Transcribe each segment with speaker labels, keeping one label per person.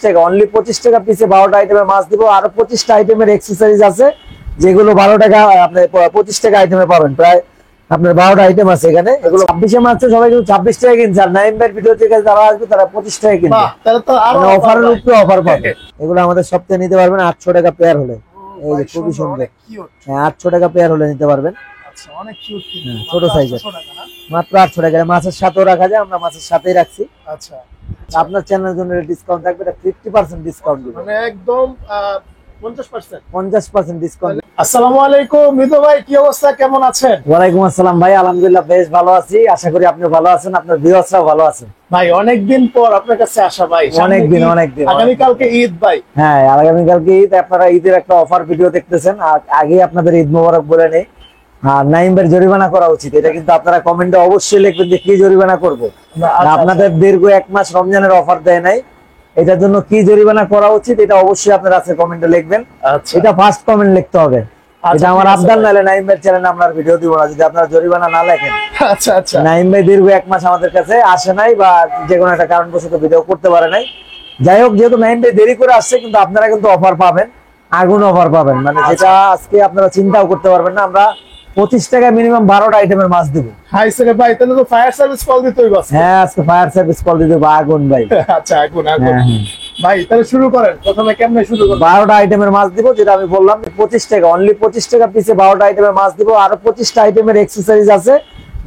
Speaker 1: টাকা, অনলি 25 টাকা পিসে 12টা আইটেমের মাছ দিব। আরো 25টা আইটেমের এক্সেসরিজ আছে যেগুলো 12 টাকা, আপনি 25 টাকা আইটেমে পাবেন। প্রায় আপনার 12টা আইটেম আছে এখানে। এগুলো 26 মার্চে সবাই কিন্তু 26 টাকা কিনছে, আর নাইম ভাই ভিডিও থেকে যারা আসবে তারা 25 টাকা কিনবে।
Speaker 2: তাহলে তো আরো
Speaker 1: অফারের উপরে অফার পাবে। এগুলো আমাদের সপ্তাহে নিতে পারবেন 800 টাকা পেয়ার হলে। এই যে খুবই সুন্দর, হ্যাঁ 800 টাকা পেয়ার হলে নিতে পারবেন।
Speaker 2: আচ্ছা, অনেক কিউট কিন্তু,
Speaker 1: ছোট সাইজের, মাত্র 800 টাকা। মাছের সাথেও রাখা যায়, আমরা মাছের সাথেই রাখছি।
Speaker 2: আচ্ছা,
Speaker 1: আপনার চ্যানেলের জন্য ডিসকাউন্ট থাকবে, এটা 50% ডিসকাউন্ট দিব,
Speaker 2: মানে একদম
Speaker 1: 50% ডিসকাউন্ট।
Speaker 2: আসসালামু আলাইকুম মৃদু ভাই, কি অবস্থা, কেমন আছেন?
Speaker 1: ওয়ালাইকুম আসসালাম ভাই, আলহামদুলিল্লাহ বেশ ভালো আছি। আশা করি আপনি ভালো আছেন, আপনার ভিউয়ার্সরাও ভালো আছেন।
Speaker 2: ভাই অনেকদিন পর আপনার কাছে আসা ভাই,
Speaker 1: অনেকদিন।
Speaker 2: আগামী কালকে ঈদ ভাই।
Speaker 1: হ্যাঁ, আগামী কালকে ঈদ। আপনারা ঈদের একটা অফার ভিডিও দেখতেছেন, আর আগে আপনাদের ঈদ মোবারক বলে নেই। আর নাইম ভাই জরিমানা করা উচিত, এটা কিন্তু আপনারা কমেন্টে অবশ্যই লিখবেন যে কি জরিমানা করব। আপনাদের দীর্ঘ 1 মাস রমজানের অফার দেয় নাই, এটার জন্য কি জরিমানা করা উচিত এটা অবশ্যই আপনারা আছে কমেন্টে লিখবেন। এটা ফার্স্ট কমেন্ট লিখতে হবে। এটা আমার আবদার, নালে নাইম ভাই চ্যানেলে আমরা ভিডিও দিব না যদি আপনারা জরিমানা না লেখেন।
Speaker 2: আচ্ছা আচ্ছা,
Speaker 1: নাইম ভাই দীর্ঘ 1 মাস আমাদের কাছে আসে নাই, বা যে কোনো একটা কারণবশত ভিডিও করতে পারে নাই। যাই হোক, যেহেতু নাইম ভাই দেরি করে আসছে, কিন্তু আপনারা কিন্তু অফার পাবেন, আগুন অফার পাবেন, মানে যেটা আজকে আপনারা চিন্তাও করতে পারবেন না। আমরা 25 টাকা মিনিমাম 12টা আইটেমের মাছ দিব।
Speaker 2: হাই স্যার ভাই, তাহলে তো ফায়ার সার্ভিস কল দিতে হইব।
Speaker 1: হ্যাঁ, আজকে ফায়ার সার্ভিস কল দিতে হবে, আগুন ভাই।
Speaker 2: আচ্ছা, আগুন ভাই, তাহলে শুরু করেন। প্রথমে কেমনে শুরু করব?
Speaker 1: 12টা আইটেমের মাছ দিব, যেটা আমি বললাম 25 টাকা, অনলি 25 টাকা পিসে 12টা আইটেমের মাছ দিব। আরো 25টা আইটেমের এক্সেসরিজ আছে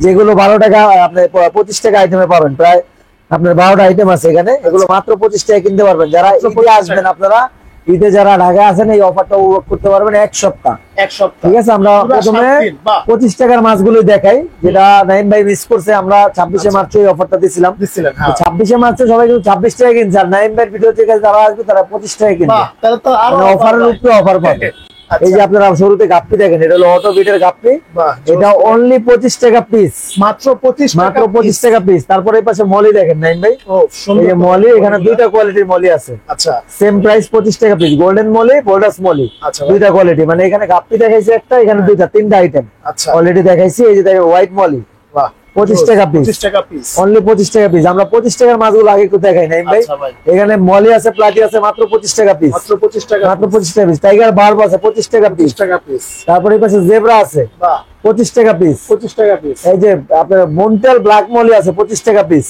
Speaker 1: যেগুলো 12 টাকা, আপনি 25 টাকা আইটেমে পাবেন। প্রায় আপনার 12টা আইটেম আছে এখানে, এগুলো মাত্র 25 টাকা কিনতে পারবেন। যারা ঈদে আসবেন, আপনারা ঈদে যারা ঢাকা আছেন, এই অফারটা উপভোগ করতে পারবেন এক সপ্তাহ। ঠিক আছে, আমরা প্রথমে 25 টাকার মাছগুলো দেখাই, যেটা নাইম ভাই মিস করছে। আমরা 26শে মার্চ এই অফারটা দিছিলাম। 26শে মার্চে সবাই কিন্তু 26 টাকা কিনছে, আর নাইম ভাইয়ের ভিডিও থেকে যারা আসবে তারা 25 টাকা কিনবে।
Speaker 2: তাহলে তো আরো
Speaker 1: অফারের উপরে অফার পাবে। এই যে আপনারা শুরুতে গাপ্পি দেখেন, এটা হলো অটো বিটের গাপ্পি, এটা অনলি 25 টাকা পিস,
Speaker 2: মাত্র 25
Speaker 1: টাকা পিস। তারপরে এই পাশে মলি দেখেন নাইম ভাই, এই যে মলি, এখানে দুইটা কোয়ালিটির মলি আছে।
Speaker 2: আচ্ছা,
Speaker 1: সেম প্রাইস 25 টাকা পিস, গোল্ডেন মলি, বোল্ডাস মলি, দুইটা কোয়ালিটি। মানে এখানে গাপ্পি দেখাইছে একটা, এখানে দুইটা, তিনটা আইটেম অলরেডি দেখাইছি। এই যে দেখেন হোয়াইট মলি, 25 টাকা পিস, অনলি 25 টাকা পিস। আমরা 25 টাকার মাছগুলো আগে একটু দেখাই নাই ভাই। এখানে মলি আছে, প্লাটি আছে, মাত্র 25 টাকা পিস, মাত্র 25 টাকা পিস। টাইগার বার্ব আছে 25 টাকা পিস। তারপরে এই পাশে জেব্রা আছে 25 টাকা পিস, এই যে আপনার মন্টেল ব্ল্যাক মলি আছে 25 টাকা পিস।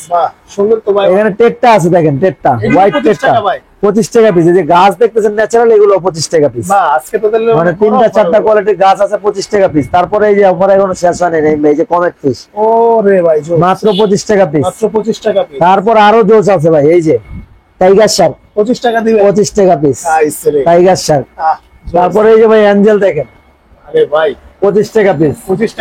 Speaker 2: সুন্দর তো ভাই।
Speaker 1: এখানে টেটটা আছে দেখেন, টেটটা হোয়াইট টেটটা 25 টাকা পিস। এই যে গাছ দেখতেছেন ন্যাচারাল, এগুলো 25 টাকা পিস। মানে 3টা-4টা কোয়ালিটির গাছ আছে 25 টাকা পিস। তারপরে এই যে অফার এখনো শেষ হয়নি, এই যে কমেট ফিশ,
Speaker 2: ওরে ভাই
Speaker 1: মাত্র 25 টাকা পিস,
Speaker 2: মাত্র 25 টাকা পিস।
Speaker 1: তারপর আরো জোস আছে ভাই, এই যে টাইগার শার্ক
Speaker 2: 25 টাকা দিবে,
Speaker 1: 25 টাকা পিস, টাইগার শার্ক। তারপরে এই যে ভাই অ্যাঞ্জেল দেখেন,
Speaker 2: আরে ভাই
Speaker 1: 25 টাকা পিস,
Speaker 2: 25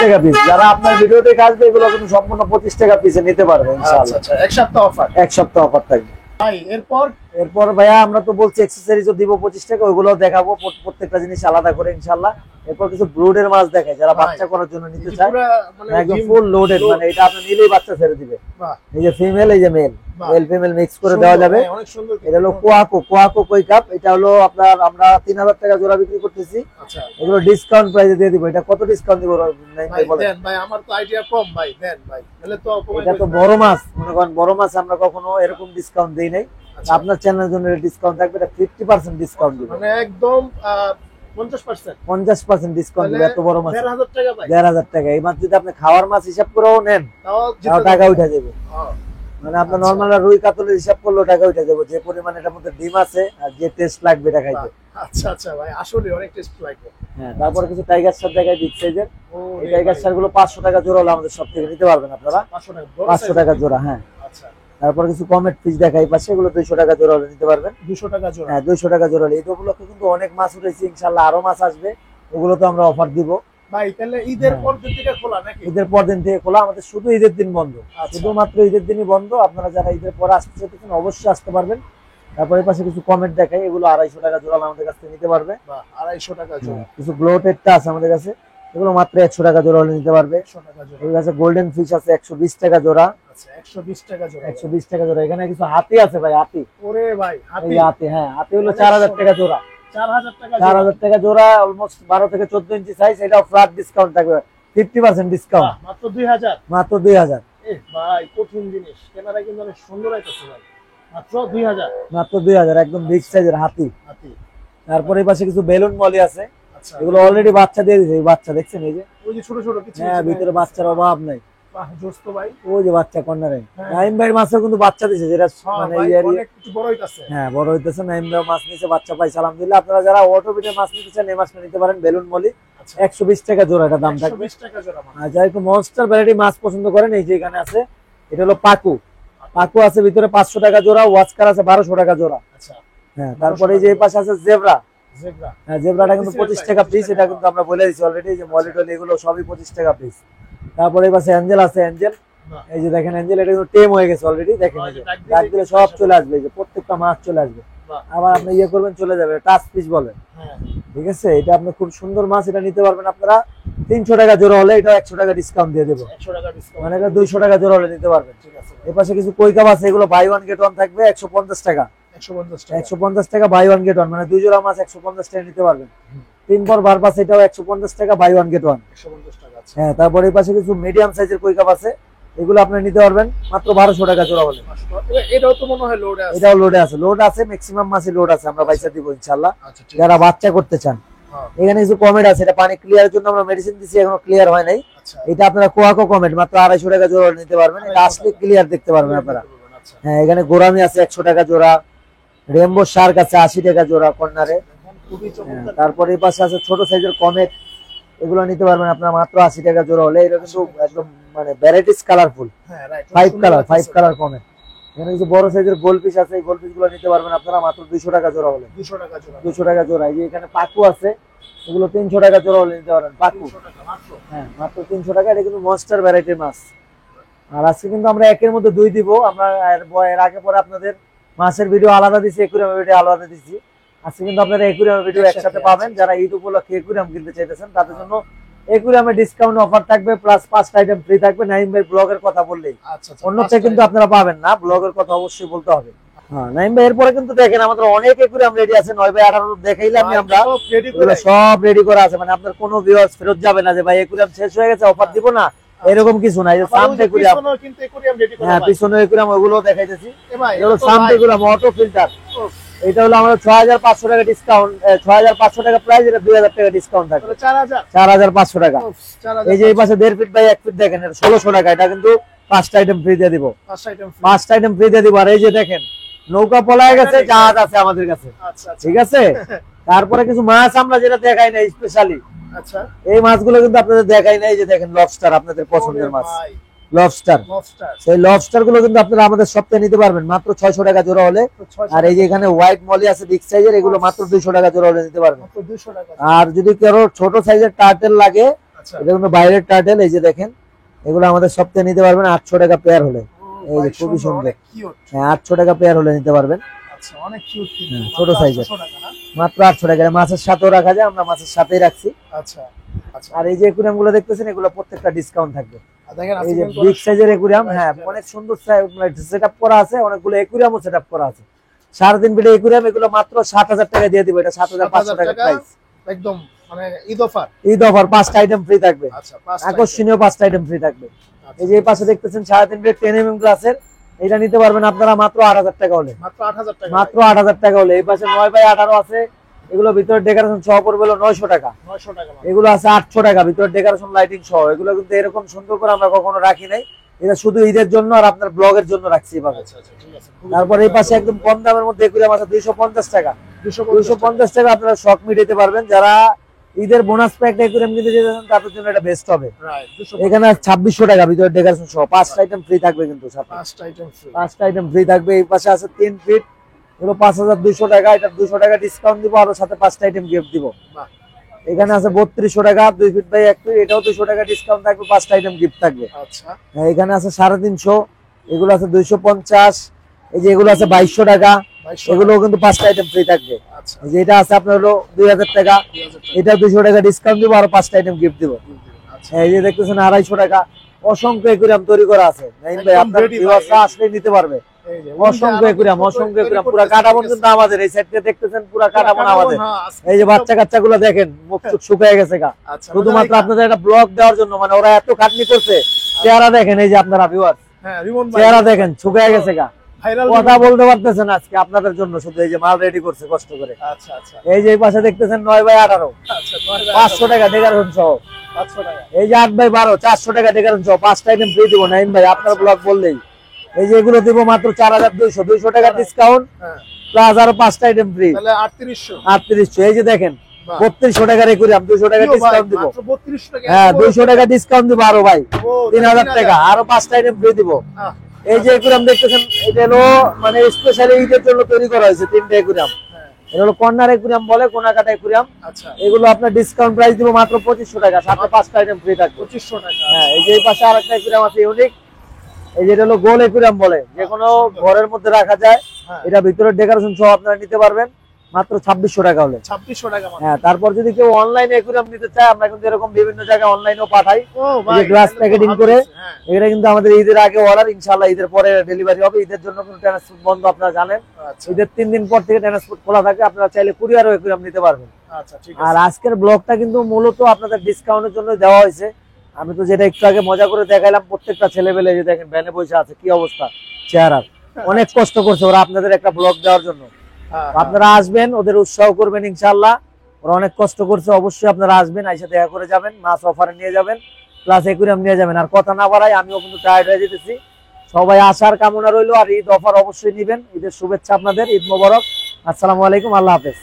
Speaker 2: টাকা
Speaker 1: পিস। যারা আপনার ভিডিও দেখে আসবে, এগুলো কিন্তু সম্পূর্ণ 25 টাকা পিসে নিতে পারবেন ইনশাআল্লাহ।
Speaker 2: আচ্ছা, এক সপ্তাহ অফার,
Speaker 1: এক সপ্তাহ অফার থাকবে
Speaker 2: ভাই। এরপর
Speaker 1: ভাইয়া আমরা তো বলছি এক্সেসরিজও দিব 25 টাকা, ওইগুলো দেখাবো প্রত্যেকটা জিনিস আলাদা করে ইনশাআল্লাহ। এরপর কিছু ব্রুডের মাছ দেখাই, যারা বাচ্চা করার জন্য নিতে চায়, একদম ফুল লোডেড, মানে এটা আপনি নিলেই বাচ্চা ছেড়ে দিবে। এই যে ফিমেল, এই যে মেল, ফিমেল মিক্স করে দেওয়া যাবে। এটা হলো কোয়াকো কই কাপ, এটা হলো আপনার আমরা 3000 টাকা জোড়া বিক্রি করতেছি। এগুলো ডিসকাউন্ট প্রাইসে দিয়ে দিব। এটা কত ডিসকাউন্ট দিব
Speaker 2: ভাই? আমার তো আইডিয়া কম ভাই, দেন ভাই। তাহলে তো
Speaker 1: এটা তো বড় মাছ, মনে করেন বড় মাছ আমরা কখনো এরকম ডিসকাউন্ট দেই নাই। আপনার চ্যানেলের জন্য ডিসকাউন্ট থাকবে, এটা 50% ডিসকাউন্ট দিব,
Speaker 2: মানে একদম
Speaker 1: 50% ডিসকাউন্ট দিব। এত বড় মাছ
Speaker 2: 1500 টাকা ভাই,
Speaker 1: 1500 টাকা। এই মাছ যদি আপনি খাওয়ার মাছ হিসাব করেও নেন, তাও টাকা উঠে যাবে। মানে আপনার নরমাল রুই কাতলের হিসাব করলেও টাকা উঠে যাবে, যে পরিমাণ এটার মধ্যে ডিম আছে আর যে টেস্ট লাগবে এটা খাইতে।
Speaker 2: আচ্ছা আচ্ছা ভাই, আসলে অনেক টেস্ট লাগবে।
Speaker 1: হ্যাঁ, তারপরে কিছু টাইগার শার্ক দেখাই বিগ সাইজের। এই টাইগার শার্ক গুলো 500 টাকা জোড়া হলো আমাদের সব থেকে নিতে পারবেন আপনারা, 500 টাকা জোড়া। হ্যাঁ, তারপর কিছু কমেট ফিশ দেখাই পাশে, এগুলো 200 টাকা জোড়া হলে নিতে পারবেন। 200 টাকা জোড়া? হ্যাঁ, 200 টাকা জোড়া। এই উপলক্ষে কিন্তু অনেক মাছ উঠেছে, ইনশাআল্লাহ আরো মাছ আসবে, ওগুলো তো আমরা অফার দিব
Speaker 2: ভাই। তাহলে ঈদের পর দিন থেকে খোলা নাকি?
Speaker 1: ঈদের পর দিন থেকে খোলা, আমাদের শুধু ঈদের দিন বন্ধ, শুধুমাত্র ঈদের দিনই বন্ধ। আপনারা যারা ঈদের পর আসতে চাইতেছেন অবশ্যই আসতে পারবেন। তারপরে পাশে কিছু কমেন্ট দেখাই, এগুলো 250 টাকা জোড়া আমাদের কাছ থেকে নিতে পারবে।
Speaker 2: 250 টাকা জোড়া।
Speaker 1: কিছু গ্লোটেডটা আছে আমাদের কাছে, এগুলো মাত্র 100 টাকা জোড়া হলে নিতে পারবে। এর কাছে গোল্ডেন ফিশ আছে 120 টাকা জোড়া।
Speaker 2: 120 টাকা জোড়া,
Speaker 1: 120 টাকা জোড়া। এখানে কিছু হাতি আছে ভাই, হাতি।
Speaker 2: ওরে ভাই,
Speaker 1: হাতি, হ্যাঁ, হাতি হলো 4000 টাকা জোড়া। 4000 টাকা জোড়া, অলমোস্ট 12 থেকে 14 ইঞ্চি সাইজ। এটাও ফ্ল্যাট ডিসকাউন্ট থাকবে, 50% ডিসকাউন্ট,
Speaker 2: মাত্র 2000।
Speaker 1: মাত্র 2000।
Speaker 2: ভাই কঠিন জিনিস, ক্যামেরা কিন্তু অনেক সুন্দর আইতেছে ভাই। মাত্র 2000।
Speaker 1: মাত্র 2000, একদম বিগ সাইজের হাতি।
Speaker 2: হাতি।
Speaker 1: তারপরে এই পাশে কিছু বেলুন মলি আছে,
Speaker 2: আচ্ছা,
Speaker 1: এগুলো অলরেডি বাচ্চা দিয়ে দিয়েছে। এই বাচ্চা দেখছেন, এই যে
Speaker 2: ওই যে ছোট ছোট কিছু
Speaker 1: হ্যাঁ, ভিতরে বাচ্চার অভাব নাই।
Speaker 2: বাহ, জোস্ত ভাই।
Speaker 1: ওই যে বাচ্চা কর্নারে
Speaker 2: হ্যাঁ।
Speaker 1: নাইম ভাইয়ের মাছও কিন্তু বাচ্চা দিছে, যেটা মানে
Speaker 2: ভাই,
Speaker 1: এই area-
Speaker 2: অনেক কিছু বড় হইতাছে।
Speaker 1: হ্যাঁ, বড় হইতেছে। নাইম ভাই মাছ নিচে বাচ্চা পাইছে আলহামদুলিল্লাহ। আপনারা যারা অটোবিটের মাছ নিতে চান এই মাছটা নিতে পারেন, বেলুন মলি।
Speaker 2: আচ্ছা,
Speaker 1: 120 টাকা জোড়া, এটা দাম থাকবে।
Speaker 2: 120 টাকা জোড়া মাত্র।
Speaker 1: আর যারা একটু মনস্টার ভ্যারাইটি মাছ পছন্দ করেন, এই যে এখানে আছে, এটা হলো পাকু। পাকু আছে ভিতরে 500 টাকা জোড়া, ওয়াচকার আছে 1200 টাকা জোড়া।
Speaker 2: আচ্ছা,
Speaker 1: হ্যাঁ, তারপরে এই যে এই পাশে আছে জেব্রা।
Speaker 2: জেব্রা।
Speaker 1: হ্যাঁ, জেব্রাটা কিন্তু 25 টাকা পিস, এটা কিন্তু আমরা বলে দিচ্ছি অলরেডি। যে মলি টলি এগুলো সবই 25 টাকা পিস। তারপরে এই পাশে অ্যাঞ্জেল আছে, অ্যাঞ্জেল।
Speaker 2: বাহ।
Speaker 1: এই যে দেখেন অ্যাঞ্জেল, এটা কিন্তু টেম হয়ে গেছে অলরেডি। দেখেন এই যে ডাক দিলে সব চলে আসবে, এই যে প্রত্যেকটা মাছ চলে আসবে।
Speaker 2: বাহ।
Speaker 1: আবার আপনি ইয়ে করবেন, চলে যাবে, টাচ পিস বলে।
Speaker 2: হ্যাঁ,
Speaker 1: ঠিক আছে, এটা আপনি খুব সুন্দর মাছ, এটা নিতে পারবেন আপনারা 300 টাকা জোড়া হলে। এটা 100 টাকা ডিসকাউন্ট দিয়ে দেবো,
Speaker 2: 100 টাকা ডিসকাউন্ট।
Speaker 1: মানে এটা 200 টাকা জোড়া হলে নিতে পারবেন।
Speaker 2: ঠিক আছে,
Speaker 1: এর পাশে কিছু কই কাপ আছে, এগুলো বাই ওয়ান গেট ওয়ান থাকবে 150 টাকা।
Speaker 2: 150 টাকা।
Speaker 1: 150 টাকা বাই ওয়ান গেট ওয়ান, মানে 2 জোড়া মাছ 150 টাকা নিতে পারবেন। 3 পর বারপাস, এটাও 150 টাকা বাই ওয়ান গেট ওয়ান।
Speaker 2: 150 টাকা। আচ্ছা,
Speaker 1: হ্যাঁ, তারপরে এই পাশে কিছু মিডিয়াম সাইজের কই কাপ আছে, এগুলো আপনি নিতে পারবেন মাত্র 1200 টাকা জোড়া হলে।
Speaker 2: এটাও তো মনে হয় লোড আছে।
Speaker 1: এটাও লোডে আছে, লোড আছে, ম্যাক্সিমাম মাছই লোড আছে, আমরা পয়সা দিব ইনশাআল্লাহ।
Speaker 2: আচ্ছা, ঠিক
Speaker 1: যারা বাচ্চা করতে চান,
Speaker 2: হ্যাঁ।
Speaker 1: এখানে কিছু কমেন্ট আছে, এটা পানি ক্লিয়ারের জন্য আমরা মেডিসিন দিছি, এখনো ক্লিয়ার হয় নাই।
Speaker 2: আচ্ছা,
Speaker 1: এটা আপনারা কোয়াকো কমেন্ট মাত্র 250 টাকা জোড়া নিতে পারবেন, এটা আসলে ক্লিয়ার দেখতে পারবেন আপনারা।
Speaker 2: আচ্ছা,
Speaker 1: হ্যাঁ, এখানে গোরামি আছে 100 টাকা জোড়া, রেমবো শার্ক আছে 80 টাকা জোড়া কর্নারে।
Speaker 2: খুবই চমৎকার।
Speaker 1: তারপরে এই পাশে আছে ছোট সাইজের কমেট, এগুলো নিতে পারবেন আপনারা মাত্র 80 টাকা জোড়া হলে। এটা কিন্তু একদম মানে ভ্যারাইটিস কালারফুল,
Speaker 2: হ্যাঁ, রাইট।
Speaker 1: 5 colour comet. এখানে কিছু বড় সাইজের গোল পিস আছে, এই গোল পিস গুলো নিতে পারবেন আপনারা মাত্র 200 টাকা জোড়া হলে।
Speaker 2: 200 টাকা জোড়া।
Speaker 1: 200 টাকা জোড়া। এই যে এখানে পাকু আছে, এগুলো 300 টাকা জোড়া হলে নিতে পারবেন পাকু।
Speaker 2: 200 টাকা মাত্র।
Speaker 1: হ্যাঁ, মাত্র 300 টাকা। এটা কিন্তু মনস্টার ভ্যারাইটির মাছ। আর আজকে কিন্তু আমরা একের মধ্যে 2 দিব। আমরা এর আগে পরে আপনাদের মাছের ভিডিও আলাদা দিছি, একুরিয়ামের ভিডিও আলাদা দিছি। আজকে কিন্তু আপনারা একুরিয়ামের ভিডিও একসাথে পাবেন। যারা ঈদ উপলক্ষে একুরিয়াম কিনতে চাইতেছেন তাদের জন্য একুরিয়ামে ডিসকাউন্ট অফার থাকবে, প্লাস 5টা আইটেম ফ্রি থাকবে। নাইম ভাই ব্লগের কথা বললেই,
Speaker 2: আচ্ছা,
Speaker 1: অন্যটা কিন্তু আপনারা পাবেন না, ব্লগের কথা অবশ্যই বলতে হবে। হ্যাঁ, নাইম ভাই এরপরে কিন্তু দেখেন আমাদের অনেক একুরিয়াম রেডি আছে। 9 বাই 18 দেখাইলাম আমরা, এগুলো সব রেডি করা আছে। মানে আপনার কোনো ভিউয়ার্স ফেরত যাবে না যে ভাই একুরিয়াম শেষ হয়ে গেছে অফার দিব না, এরকম কিছু নাই। সামনে একুরিয়াম,
Speaker 2: কিন্তু একুরিয়াম রেডি করা।
Speaker 1: হ্যাঁ, পিছনে একুরিয়াম, ওগুলো দেখাইতেছি।
Speaker 2: এ ভাই,
Speaker 1: এগুলো সামনে একুরিয়াম অটো ফিল্টার। এটা হলো আমাদের 6500 টাকা ডিসকাউন্ট, 6500 টাকা প্রাইস, এটা 2000 টাকা ডিসকাউন্ট থাকবে,
Speaker 2: 4000।
Speaker 1: 4500 টাকা।
Speaker 2: 4000।
Speaker 1: এই যে এই পাশে 1.5 ফিট বাই 1 ফিট দেখেন, এটা 1600 টাকা। এটা কিন্তু 5টা আইটেম ফ্রি দিয়ে দিব,
Speaker 2: 5টা আইটেম।
Speaker 1: 5টা আইটেম ফ্রি দিয়ে দিব। আর এই যে দেখেন নৌকা পলায় গেছে, জাহাজ আছে আমাদের কাছে।
Speaker 2: আচ্ছা,
Speaker 1: ঠিক আছে। তারপরে কিছু মাছ আমরা যেটা দেখাই না স্পেশালি,
Speaker 2: আচ্ছা।
Speaker 1: এই মাছগুলো কিন্তু আপনাদের দেখাই নাই। এই যে দেখেন লবস্টার, আপনাদের পছন্দের মাছ লবস্টার।
Speaker 2: লবস্টার।
Speaker 1: সেই লবস্টার গুলো কিন্তু আপনারা আমাদের সপ্তাহে নিতে পারবেন মাত্র 600 টাকা জোড়া হলে। আর এই যে এখানে হোয়াইট মলি আছে বিগ সাইজের, এগুলো মাত্র 200 টাকা জোড়া হলে নিতে পারবেন।
Speaker 2: মাত্র 200 টাকা।
Speaker 1: আর যদি কারো ছোট সাইজের টার্টেল লাগে,
Speaker 2: আচ্ছা,
Speaker 1: এটা কিন্তু বাইরের টার্টেল, এই যে দেখেন, এগুলো আমাদের সপ্তাহে নিতে পারবেন 800 টাকা পেয়ার হলে। এই যে খুবই সুন্দর,
Speaker 2: কিউট।
Speaker 1: হ্যাঁ, 800 টাকা পেয়ার হলে নিতে পারবেন।
Speaker 2: আচ্ছা, অনেক কিউট কিন্তু।
Speaker 1: হ্যাঁ, ছোট সাইজের।
Speaker 2: 800 টাকা না?
Speaker 1: মাত্র 800 টাকা। মাছের সাথেও রাখা যায়, আমরা মাছের সাথেই রাখছি।
Speaker 2: আচ্ছা, আচ্ছা।
Speaker 1: আর এই যে একুরিয়াম গুলো দেখতেছেন, এগুলো প্রত্যেকটা ডিসকাউন্ট থাকবে।
Speaker 2: দেখেন
Speaker 1: এই
Speaker 2: আজকে
Speaker 1: যে
Speaker 2: কিন্তু
Speaker 1: বিগ সাইজের একুরিয়াম, হ্যাঁ, অনেক সুন্দর সেটআপ করা আছে, অনেকগুলো একুরিয়ামও সেটআপ করা আছে। 3.5 ফিট একুরিয়াম, এগুলো মাত্র 7000 টাকা দিয়ে দিব। এটা 7500 টাকা প্রাইস,
Speaker 2: একদম মানে ঈদ অফার।
Speaker 1: ঈদ অফার। 5টা আইটেম ফ্রি থাকবে,
Speaker 2: আচ্ছা, 5টা
Speaker 1: আকর্ষণীয় 5টা আইটেম ফ্রি থাকবে। এই যে এই পাশে দেখতেছেন 3.5 ফিট 10 mm গ্লাসের, এটা নিতে পারবেন আপনারা মাত্র 8000 টাকা হলে।
Speaker 2: মাত্র 8000 টাকা।
Speaker 1: মাত্র 8000 টাকা হলে। এই পাশে 9 বাই 18 আছে, এগুলো ভিতরে ডেকোরেশন সহ পড়বে হলো 900 টাকা।
Speaker 2: 900 টাকা।
Speaker 1: এগুলো আছে 800 টাকা, ভিতরে ডেকোরেশন লাইটিং সহ। এগুলো কিন্তু এরকম সুন্দর করে আমরা কখনো রাখি নাই, এটা শুধু ঈদের জন্য আর আপনার ব্লগের জন্য রাখছি এভাবে।
Speaker 2: আচ্ছা, আচ্ছা, ঠিক আছে।
Speaker 1: তারপর এই পাশে একদম কম দামের মধ্যে একুরিয়াম আছে 250 টাকা। 250 টাকা আপনারা শখ মিটাইতে পারবেন। যারা ঈদের বোনাস প্যাক একুরিয়াম কিনতে যেতেছেন তাদের জন্য এটা বেস্ট হবে।
Speaker 2: রাইট। 250
Speaker 1: এখানে 2600 টাকা, ভিতরে ডেকোরেশন সহ 5টা আইটেম ফ্রি থাকবে কিন্তু সাথে।
Speaker 2: 5টা আইটেম ফ্রি।
Speaker 1: 5টা আইটেম ফ্রি থাকবে। এই পাশে আছে 3 ফিট, এগুলো 5200 টাকা। এটা 200 টাকা ডিসকাউন্ট দিব, আর সাথে 5টা আইটেম গিফট দিব।
Speaker 2: বাহ।
Speaker 1: এখানে আছে 3200 টাকা, 2 ফিট বাই 1 ফিট, এটাও 200 টাকা ডিসকাউন্ট থাকবে, 5টা আইটেম গিফট থাকবে।
Speaker 2: আচ্ছা,
Speaker 1: এখানে আছে 350, এগুলো আছে 250। এই যে এগুলো আছে 2200 টাকা,
Speaker 2: 2200
Speaker 1: এগুলো কিন্তু 5টা আইটেম ফ্রি থাকবে।
Speaker 2: আচ্ছা,
Speaker 1: এই যে এটা আছে আপনার হলো 2000 টাকা,
Speaker 2: 2000 টাকা।
Speaker 1: এটা 200 টাকা ডিসকাউন্ট দিব, আর 5টা আইটেম গিফট দিব।
Speaker 2: আচ্ছা,
Speaker 1: এই যে দেখতেছেন 250 টাকা। অসংখ্য একুরিয়াম তৈরি করা আছে, নাইম ভাই
Speaker 2: একদম
Speaker 1: আপনার
Speaker 2: ready
Speaker 1: ভিউয়ার্সরা
Speaker 2: ভাই।
Speaker 1: আসলে নিতে পারবে।
Speaker 2: এই যে
Speaker 1: অসংখ্য একুরিয়াম, অসংখ্য একুরিয়াম, পুরো কাটাবন কিন্তু আমাদের। এই সাইডটা দেখতেছেন পুরো কাটাবন আমাদের।
Speaker 2: হ্যাঁ,
Speaker 1: এই যে বাচ্চা কাচ্চাগুলো দেখেন মুখ চুখ শুকিয়ে গেছে গা,
Speaker 2: আচ্ছা,
Speaker 1: শুধুমাত্র আপনাদের একটা ব্লগ দেওয়ার জন্য। মানে ওরা এত খাটনি করছে, চেহারা দেখেন, এই যে আপনারা ভিউয়ার্স
Speaker 2: হ্যাঁ, রিমন ভাই।
Speaker 1: চেহারা দেখেন শুকিয়ে গেছে গা।
Speaker 2: ভাইরাল
Speaker 1: কথা বলতে পারতেছেন আজকে আপনাদের জন্য, শুধু এই যে মাল রেডি করছে কষ্ট করে।
Speaker 2: আচ্ছা আচ্ছা
Speaker 1: এই যে এই পাশে দেখতেছেন 9x18,
Speaker 2: আচ্ছা 9
Speaker 1: 500 টাকা ডেকারেশন সহ।
Speaker 2: 500 টাকা।
Speaker 1: এই যে 8x12, 400 টাকা ডেকারেশন সহ, 5টা আইটেম ফ্রি দিব নাইম ভাই, আপনার ব্লগ বললেই। এই যে এগুলো দিব মাত্র 4200, 200 টাকা ডিসকাউন্ট
Speaker 2: হ্যাঁ
Speaker 1: প্লাস আরো 5টা আইটেম ফ্রি,
Speaker 2: তাহলে 3800।
Speaker 1: 3800। এই যে দেখেন
Speaker 2: বাহ।
Speaker 1: 3200 টাকার একুরিয়াম, 200 টাকা
Speaker 2: ইয়ো ভাই,
Speaker 1: ডিসকাউন্ট দিব।
Speaker 2: মাত্র 32 টাকা।
Speaker 1: হ্যাঁ 200 টাকা ডিসকাউন্ট দিব আরো ভাই,
Speaker 2: ও,
Speaker 1: 3000 টাকা, আরো 5টা আইটেম ফ্রি দিব।
Speaker 2: আহ,
Speaker 1: এই যে একুরিয়াম দেখতেছেন, এটা হলো মানে স্পেশালি ঈদের জন্য তৈরি করা হয়েছে 3টা একুরিয়াম।
Speaker 2: হ্যাঁ
Speaker 1: এটা হলো কর্নার একুরিয়াম বলে, কোনাকাটা একুরিয়াম।
Speaker 2: আচ্ছা
Speaker 1: এগুলো আপনার ডিসকাউন্ট প্রাইস দিব মাত্র 2500 টাকা, সাথে 5টা আইটেম ফ্রি থাকবে।
Speaker 2: 2500 টাকা।
Speaker 1: হ্যাঁ এই যে এই পাশে আরেকটা একুরিয়াম আছে ইউনিক, এই যে এটা হলো গোল একুরিয়াম বলে, যে কোনো ঘরের মধ্যে রাখা যায়।
Speaker 2: হ্যাঁ
Speaker 1: এটা ভিতরে ডেকোরেশন সহ আপনারা নিতে পারবেন মাত্র 2600 টাকা হলে।
Speaker 2: 2600 টাকা মাত্র।
Speaker 1: হ্যাঁ তারপর যদি কেউ অনলাইনে একুরিয়াম নিতে চায়, আমরা কিন্তু এরকম বিভিন্ন জায়গায় অনলাইনেও পাঠাই।
Speaker 2: ও
Speaker 1: এই
Speaker 2: ভাই,
Speaker 1: যে গ্লাস
Speaker 2: তাহলে তো
Speaker 1: প্যাকেটিং
Speaker 2: ভালো
Speaker 1: করে,
Speaker 2: হয়েছে, হ্যাঁ
Speaker 1: এটা কিন্তু আমাদের ঈদের আগে অর্ডার, ইনশাআল্লাহ ঈদের পরে ডেলিভারি হবে। ঈদের জন্য কোনো ট্রান্সপোর্ট বন্ধ, আপনারা জানেন।
Speaker 2: আচ্ছা
Speaker 1: ঈদের 3 দিন পর থেকে ট্রান্সপোর্ট খোলা থাকে, আপনারা চাইলে কুরিয়ারও একুরিয়াম নিতে পারবেন।
Speaker 2: আচ্ছা ঠিক
Speaker 1: আর
Speaker 2: আছে।
Speaker 1: আজকের ব্লগটা কিন্তু মূলত আপনাদের ডিসকাউন্টের জন্য দেওয়া হয়েছে। আমি তো যেটা একটু আগে মজা করে দেখাইলাম, প্রত্যেকটা ছেলেবেলে যে দেখেন ভ্যানে বসে আছে, কি অবস্থা চেহারার, অনেক কষ্ট করছে ওরা আপনাদের একটা ব্লগ দেওয়ার জন্য।
Speaker 2: হ্যাঁ,
Speaker 1: আপনারা আসবেন, ওদের উৎসাহ করবেন ইনশাআল্লাহ। ওরা অনেক কষ্ট করছে, অবশ্যই আপনারা আসবেন, আইসা দেখা করে যাবেন, মাছ অফারে নিয়ে যাবেন, প্লাস একুরিয়াম নিয়ে যাবেন। আর কথা না বাড়াই, আমিও কিন্তু টায়ার্ড হয়ে যেতেছি। সবাই আসার কামনা রইলো, আর ঈদ অফার অবশ্যই নিবেন। ঈদের শুভেচ্ছা আপনাদের, ঈদ মোবারক, আসসালামু আলাইকুম, আল্লাহ হাফেজ।